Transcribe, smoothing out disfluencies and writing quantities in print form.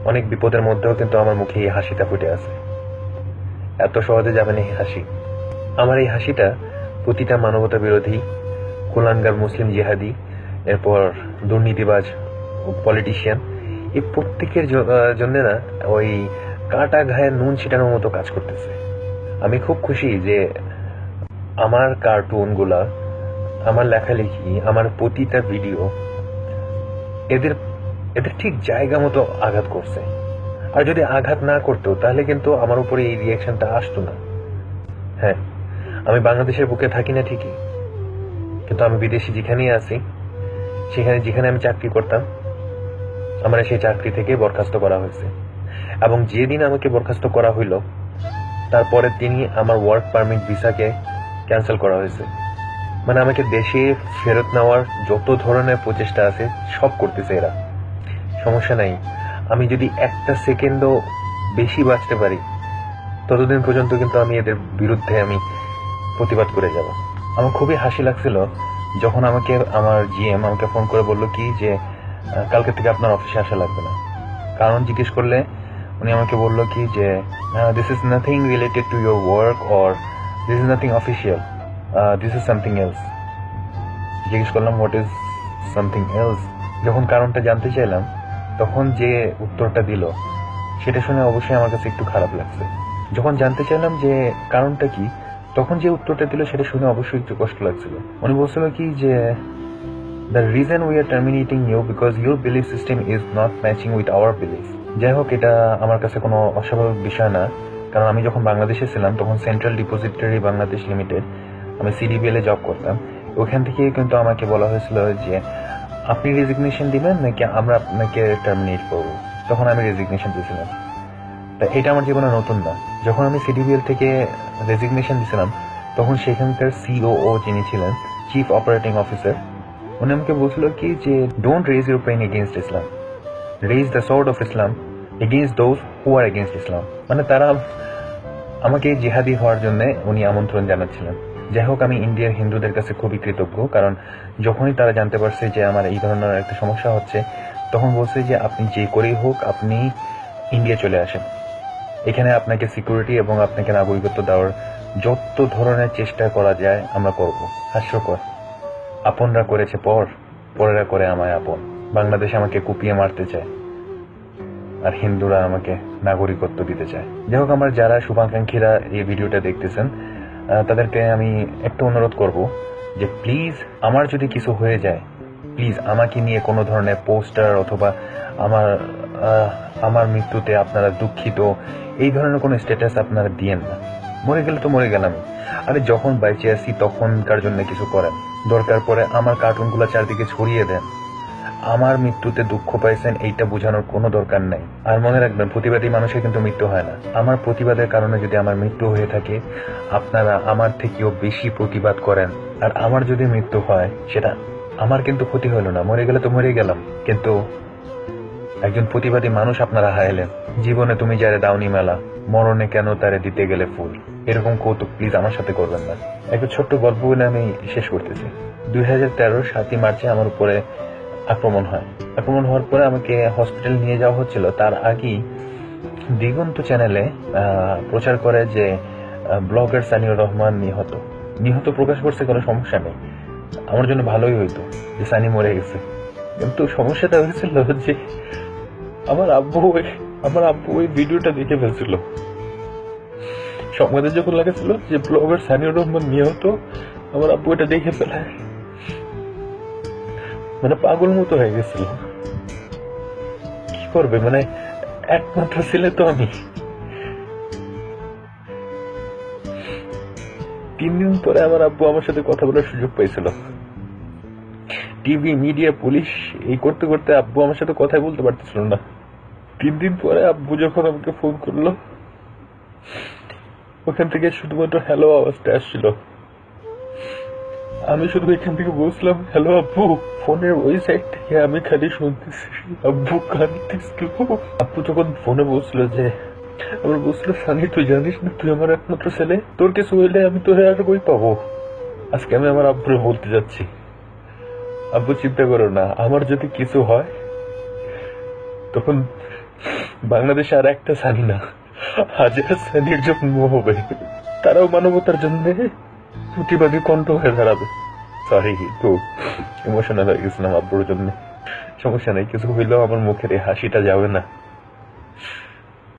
অনেক বিপদের মধ্যেও কিন্তু আমার মুখে এই হাসিটা ফুটে আছে। এত সহজে যাবে না এই হাসি। আমার এই হাসিটা প্রতিটা মানবতা বিরোধী, কুলাঙ্গার মুসলিম জিহাদি, এরপর দুর্নীতিবাজ পলিটিশিয়ান, এই প্রত্যেকের জন্য না ওই কাটা ঘায়ে নুন ছিটানোর মতো কাজ করতেছে। আমি খুব খুশি যে আমার কার্টুনগুলা, আমার লেখালেখি, আমার প্রতিটা ভিডিও এদের এদের ঠিক জায়গা মতো আঘাত করছে। আর যদি আঘাত না করতো তাহলে কিন্তু আমার উপরে এই রিয়াকশনটা আসতো না। হ্যাঁ, আমি বাংলাদেশের বুকে থাকি না ঠিকই, কিন্তু আমি বিদেশি যেখানেই আছি, যেখানে আমি চাকরি করতাম, আমার সেই চাকরি থেকে বরখাস্ত করা হয়েছে। এবং যেদিন আমাকে বরখাস্ত করা হইল, তারপরের দিনই আমার ওয়ার্ক পারমিট ভিসাকে ক্যান্সেল করা হয়েছে। মানে আমাকে দেশে ফেরত নেওয়ার যত ধরনের প্রচেষ্টা আছে সব করতেছে এরা। সমস্যা নাই, আমি যদি একটা সেকেন্ডও বেশি বাঁচতে পারি ততদিন পর্যন্ত কিন্তু আমি এদের বিরুদ্ধে আমি প্রতিবাদ করে যাব। আমার খুবই হাসি লাগছিল যখন আমার জিএম আমাকে ফোন করে বলল কি যে কালকে থেকে আপনার অফিসে আসা লাগবে না। কারণ জিজ্ঞেস করলে উনি আমাকে বললো কি যে this is nothing related to your work or this is nothing official, this is something else. জিজ্ঞেস করলাম হোয়াট ইজ সামথিং এলস। যখন কারণটা জানতে চাইলাম তখন যে উত্তরটা দিল সেটা শুনে অবশ্যই আমার কাছে একটু খারাপ লাগছে। যখন জানতে চাইলাম যে কারণটা কি, তখন যে উত্তরটা দিল সেটা শুনে অবশ্যই একটু কষ্ট লাগছিল। উনি বলছিল কি যে the reason we are terminating you because your belief system is not matching with our belief. যাই হোক, এটা আমার কাছে কোনো অস্বাভাবিক বিষয় না, কারণ আমি যখন বাংলাদেশে ছিলাম তখন সেন্ট্রাল ডিপোজিটরি বাংলাদেশ লিমিটেড, আমি সিডিবিএল এ জব করতাম। ওখান থেকে কিন্তু আমাকে বলা হয়েছিল যে আপনি রেজিগনেশন দিবেন নাকি আমরা আপনাকে টার্মিনেট করবো। তখন আমি রেজিগনেশন দিয়েছিলাম। তা এটা আমার জীবনে নতুন না। যখন আমি সিডিবিএল থেকে রেজিগনেশন দিয়েছিলাম তখন সেখানকার সিওও যিনি ছিলেন, চিফ অপারেটিং অফিসার, উনি আমাকে বলছিল কি যে don't raise your pain against Islam, raise the sword of Islam against those who are against Islam. মানে তারা আমাকে জিহাদি হওয়ার জন্য উনি আমন্ত্রণ জানাচ্ছিলেন। যাই হোক, আমি ইন্ডিয়ার হিন্দুদের কাছে খুবই কৃতজ্ঞ, কারণ যখনই তারা জানতে পারছে যে আমার এই ধরনের একটা সমস্যা হচ্ছে তখন বলছে যে আপনি যে করেই হোক আপনি ইন্ডিয়া চলে আসেন, এখানে আপনাকে সিকিউরিটি এবং আপনাকে নাগরিকত্ব দেওয়ার যত ধরনের চেষ্টা করা যায় আমরা করব। হাস্যকর, আপনরা করেছে পর, পরেরা করে আমায় আপন। বাংলাদেশ আমাকে কুপিয়ে মারতে চায় আর হিন্দুরা আমাকে নাগরিকত্ব দিতে চায়। যাই হোক, আমার যারা শুভাকাঙ্ক্ষীরা এই ভিডিওটা দেখতেছেন তাদেরকে আমি একটা অনুরোধ করব যে প্লিজ আমার যদি কিছু হয়ে যায়, প্লিজ আমাকে নিয়ে কোনো ধরনের পোস্টার অথবা আমার মৃত্যুতে আপনারা দুঃখিত এই ধরনের কোনো স্ট্যাটাস আপনারা দিয়েন না। মরে গেলে তো মরে গেলাম, আরে যখন বাইচে আসি তখনকার জন্য কিছু করেন। দরকার পড়ে আমার কার্টুনগুলো চারদিকে ছড়িয়ে দেন। আমার মৃত্যুতে দুঃখ পাইছেন এইটা বোঝানোর কোনো দরকার নাই। আর মনে রাখবেন, প্রতিবাদী মানুষের কিন্তু মৃত্যু হয় না। আমার প্রতিবাদের কারণে যদি আমার মৃত্যু হয়ে থাকে, আপনারা আমার থেকেও বেশি প্রতিবাদ করেন। আর আমার যদি মৃত্যু হয় সেটা আমার কিন্তু ক্ষতি হলো না, মরে গেলে তো মরে গেলাম, কিন্তু একজন প্রতিবাদী মানুষ আপনারা হারাইলেন। জীবনে তুমি যারে দাওনি মেলা, মরণে কেন তারে দিতে গেলে ফুল। এরকম কৌতুক প্লিজ আমার সাথে করবেন না। একটা ছোট্ট গল্প বলে আমি শেষ করতেছি। 2013 7ই মার্চে আমার উপরে আক্রমণ হয়। আক্রমণ হওয়ার পরে আমাকে হসপিটাল নিয়ে যাওয়া হচ্ছিল। তার আগেই দিগন্ত চ্যানেলে প্রচার করে যে ব্লগার সানিউর রহমান নিহত প্রকাশ করছে, কোনো সমস্যা নেই, আমার জন্য ভালোই হইতো যে সানি মরে গেছে। কিন্তু সমস্যাটা হয়েছিল যে আমার আব্বু ওই ভিডিওটা দেখে ফেলছিল। সংবাদে যখন লাগেছিল যে ব্লগার সানিউর রহমান নিহত, আমার আব্বু এটা দেখে ফেলায় মানে পাগল মতো হয়ে গেছিল। কি করবে, মানে একমাত্র ছেলে তো আমি। 3 দিন পরে আমার আব্বু আমার সাথে কথা বলার সুযোগ পাইছিল। টিভি, মিডিয়া, পুলিশ এই করতে করতে আব্বু আমার সাথে কথাই বলতে পারতেছিল না। 3 দিন পরে আব্বু যখন আমাকে ফোন করলো, ওখান থেকে শুধুমাত্র হ্যালো আওয়াজটা আসছিল। আমি শুধু এখান থেকে বলছিলাম হ্যালো আব্বু। ফোনের ওই সাইড থেকে আমি খালি শুনতেছি আব্বু কাঁদতেছিল। আব্বু যখন ফোনে বলছিল যে আমার বলছিল সানি তুই জানিস না তুই আমার একমাত্র ছেলে, তোর কিছু হইলে আমি তোরে আর কই পাবো। আজকে আমি আমার আব্বুরে বলতে যাচ্ছি, আব্বু চিন্তা করো না, আমার যদি কিছু হয় তখন বাংলাদেশে আর একটা সানি না, হাজার সানির জন্ম হবে। তারাও মানবতার জন্য প্রতিবাদী কণ্ঠ হয়ে দাঁড়াবে। সরি, খুব ইমোশনাল হয়ে গেছিলাম আব্বুর জন্য। সমস্যা নেই, কিছু হইলেও আমার মুখের এই হাসিটা যাবে না।